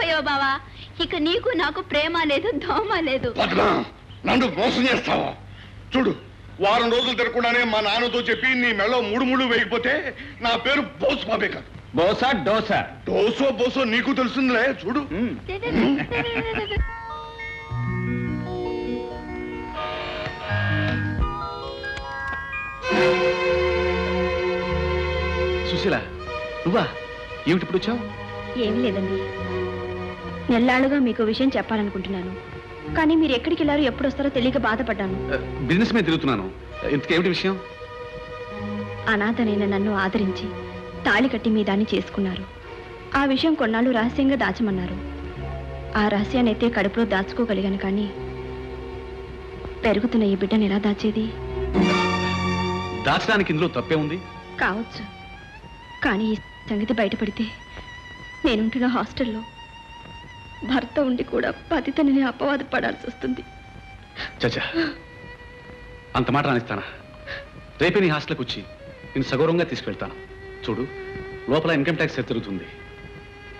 మోసపోయావు బావా. ఇక నీకు నాకు ప్రేమ లేదు, దోమ లేదు. నన్ను మోసం చేస్తావా? చూడు, వారం రోజులు తిరగకుండానే మా నాన్నతో చెప్పి నీ మెళ్ళో 3 ముళ్ళు వేయకపోతే నా పేరు బోస్ బాబే కాదు. బోసా డోసా? డోసో బోసో నీకు తెలుస్తుందిలే. చూడు. సుశీల, నువ్వా? ఏమిటి ఇప్పుడు వచ్చావు? ఏం లేదండి, నెల్లాళ్ళుగా మీకు విషయం చెప్పాలనుకుంటున్నాను. కానీ మీరు ఎక్కడికి వెళ్ళారో ఎప్పుడు వస్తారో తెలియక బాధపడ్డాను. బిజినెస్ మీద తిరుగుతున్నాను. ఇంతకేమిటి విషయం? అనాథనైన నన్ను ఆదరించి తాళి కట్టి మీ దాన్ని చేసుకున్నారు. ఆ విషయం కొన్నాళ్ళు రహస్యంగా దాచమన్నారు. ఆ రహస్యాన్ని అయితే కడుపులో దాచుకోగలిగాను. కానీ పెరుగుతున్న ఈ బిడ్డను ఎలా దాచేది? దాచడానికి ఇందులో తప్పే ఉంది? కావచ్చు, కానీ ఈ సంగతి బయటపడితే నేనుంటున్న హాస్టల్లో భర్త ఉండి కూడా పతితని అపవాద పడాల్సి వస్తుంది. చచ్చా, అంత మాట రానిస్తానా? రేపే నీ హాస్టల్కి వచ్చి నేను సగౌరవంగా తీసుకెళ్తాను. చూడు, లోపల ఇన్కమ్ ట్యాక్స్ తిరుగుతుంది.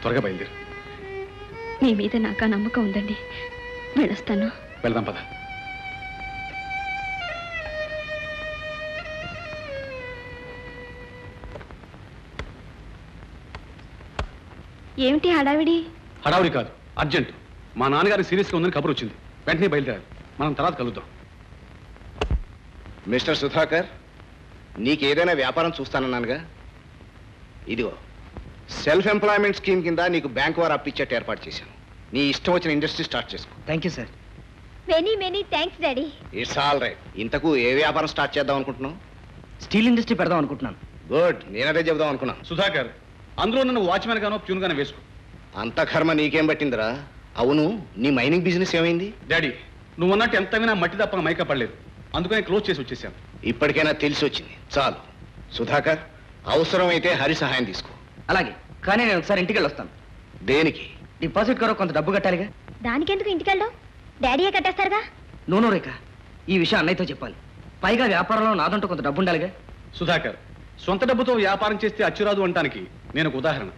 త్వరగా బయలుదేరు. మీ మీద నాకు నమ్మకం ఉందండి, వెళ్ళొస్తాను. వెళ్దాం పద. ఏమిటి హడావిడి? హడావుడి కాదు, అర్జెంట్. మా నాన్నగారికి సీరియస్గా ఉందని కబురు వచ్చింది. వెంటనే బయలుదేరాలి. మనం తర్వాత కలుద్దాం. మిస్టర్ సుధాకర్, నీకేదైనా వ్యాపారం చూస్తానన్నానుగా. ఇదిగో సెల్ఫ్ ఎంప్లాయ్మెంట్ స్కీమ్ కింద నీకు బ్యాంక్ వారు అప్పిచ్చేట్టు ఏర్పాటు చేశాను. నీ ఇష్టం వచ్చిన ఇండస్ట్రీ స్టార్ట్ చేసుకో. Thank you sir. Many thanks daddy. It's all right. ఇంతకు ఏ వ్యాపారం స్టార్ట్ చేద్దాం అనుకుంటున్నావు? స్టీల్ ఇండస్ట్రీ పెడదాం అనుకుంటున్నాను. గుడ్, నేనదే చెబుదాం అనుకున్నాను. సుధాకర్, అందులో నన్ను వాచ్మెన్ గానో ప్యూన్ గానో వేసుకో. అంత కర్మ నీకేం పట్టిందిరా? అవును, నీ మైనింగ్ బిజినెస్ ఏమైంది? డాడీ, నువ్వు అన్నట్టు ఎంత వినా మట్టి తప్ప మైక పడలేదు. అందుకని క్లోజ్ చేసి వచ్చేసాను. ఇప్పటికైనా తెలిసి వచ్చింది, చాలు. సుధాకర్, అవసరమైతే హరి సహాయం తీసుకో. అలాగే, కానీ నేను ఒకసారి ఇంటికి వెళ్ళొస్తాను. దేనికి? డిపాజిట్ కొరకు కొంత డబ్బు కట్టాలిగా. దానికెందుకు ఇంటికెళ్ళావు? డాడీయే కట్టేస్తారుగా. నో రేఖ, ఈ విషయం అన్నయ్యతో చెప్పాలి. పైగా వ్యాపారంలో నాదంటూ కొంత డబ్బు ఉండాలిగా. సుధాకర్, సొంత డబ్బుతో వ్యాపారం చేస్తే అచ్చురాదు అనటానికి నేను ఒక ఉదాహరణ.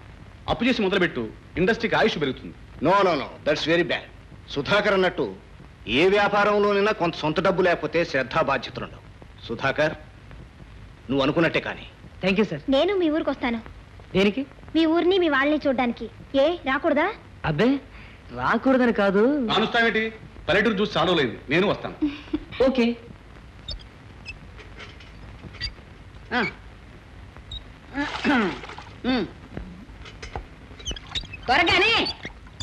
అప్పు చేసి మొదలుపెట్టు, ఇండస్ట్రీకి ఆయుష్ పెరుగుతుంది. No no no, that's very bad. Sudhakar అన్నట్టు ఏ వ్యాపారంలోనైనా కొంత సొంత డబ్బు లేకపోతే శ్రద్ధా బాధ్యతలు ఉండవు. సుధాకర్, నువ్వు అనుకున్నట్టే కానీ. Thank you sir. నేను మీ ఊరికి వస్తాను. దేనికి? మీ ఊరిని మీ వాళ్ళని చూడడానికి. ఏ రాకూడదా? అబ్బే, రాకూడదని కాదు. కానుస్తావేంటి? పల్లెటూరు చూసి చాలా లేదు. నేను వస్తాను. ఓకే. త్వరగానే.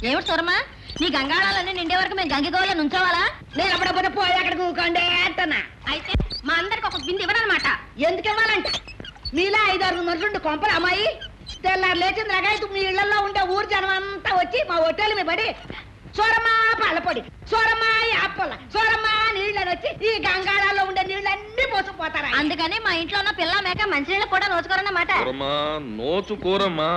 ఏమిటి సూరమ్మా, నీ గంగాళాలన్నీ నిండే వరకు మేము గంగిగోళ నుంచోవాలా? నేను అప్పుడప్పుడు పోయి అక్కడ కూకండే అంటనా. అయితే మా అందరికి ఒక బింది ఇవ్వనమాట. ఎందుకు ఇవ్వాలంట? మీలా 5-6 మనుషులు కొంపలు అమ్మాయి. తెల్లారు లేచిన రకాయతు మీ ఇళ్లలో ఉండే ఊరు జనం అంతా వచ్చి మా హోటల్ మీద పడి సూరమ్మా పళ్ళపొడి, సూరమ్మా యాపల, సూరమ్మా నీళ్ళని వచ్చి ఈ గంగాళాల్లో ఉండే నీళ్ళన్నీ పోసుకుపోతారా. అందుకని మా ఇంట్లో ఉన్న పిల్ల మేక మంచినీళ్ళు కూడా నోచుకోరన్నమాట. నోచుకోరమ్మా.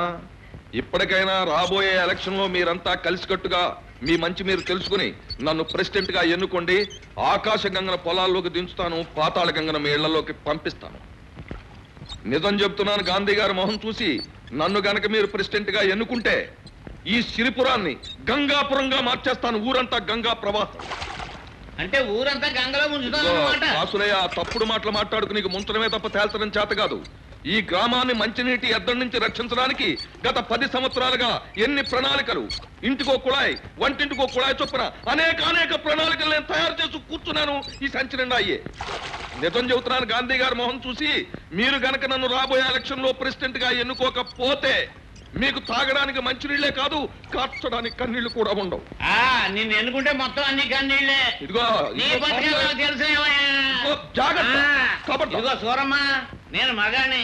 ఇప్పటికైనా రాబోయే ఎలక్షన్ లో మీరంతా కలిసికట్టుగా మీ మంచి మీరు తెలుసుకుని నన్ను ప్రెసిడెంట్ గా ఎన్నుకోండి. ఆకాశ గంగన పొలాల్లోకి దించుతాను, పాతాళ గంగన మీ ఇళ్లలోకి పంపిస్తాను. నిజం చెప్తున్నాను, గాంధీ గారి మొహం చూసి నన్ను గనక మీరు ప్రెసిడెంట్ గా ఎన్నుకుంటే ఈ సిరిపురాన్ని గంగాపురంగా మార్చేస్తాను. ఊరంతా గంగా ప్రవాహం. అంటే ఊరంతా గంగలో వాసులయ్య, తప్పుడు మాటలు మాట్లాడుకు నీకు ముంచడమే తప్ప తేల్చడం చేత కాదు. ఈ గ్రామాన్ని మంచినీటి ఎద్దడి నుంచి రక్షించడానికి గత 10 సంవత్సరాలుగా ఎన్ని ప్రణాళికలు, ఇంటికో కుళాయి, వంటింటికో కుళాయి చొప్పున అనేక ప్రణాళికలు నేను తయారు చేసి కూర్చున్నాను. ఈ సంచి నిండా అయ్యే. నిజం చెబుతున్నాను, గాంధీ గారి మొహం చూసి మీరు గనక నన్ను రాబోయే ఎలక్షన్ లో ప్రెసిడెంట్ గా ఎన్నుకోకపోతే మీకు తాగడానికి మంచినీళ్లే కాదు, కార్చడానికి కన్నీళ్లు కూడా ఉండవు. నిన్ను ఎన్నుకుంటే మొత్తం అన్ని కన్నీళ్లే. ఇదిగో తెలుసు. ఇదిగో సూరమ్మ, నేను మగాని.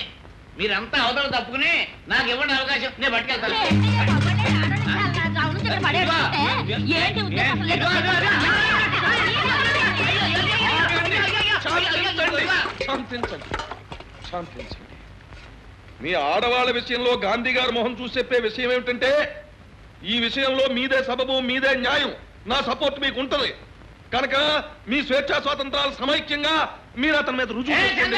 మీరంతా అవతల తప్పుకుని నాకు ఇవ్వండి అవకాశం, నేను పట్టుకెళ్తాను. శాంతించండి. మీ ఆడవాళ్ళ విషయంలో గాంధీ గారి మొహం చూసి చెప్పే విషయం ఏమిటంటే, ఈ విషయంలో మీదే సబబు, మీదే న్యాయం, నా సపోర్ట్ మీకు ఉంటుంది కనుక మీ స్వేచ్ఛా స్వాతంత్రాలు సమైక్యంగా మీరు అతని మీద రుజువు చేసుకోండి.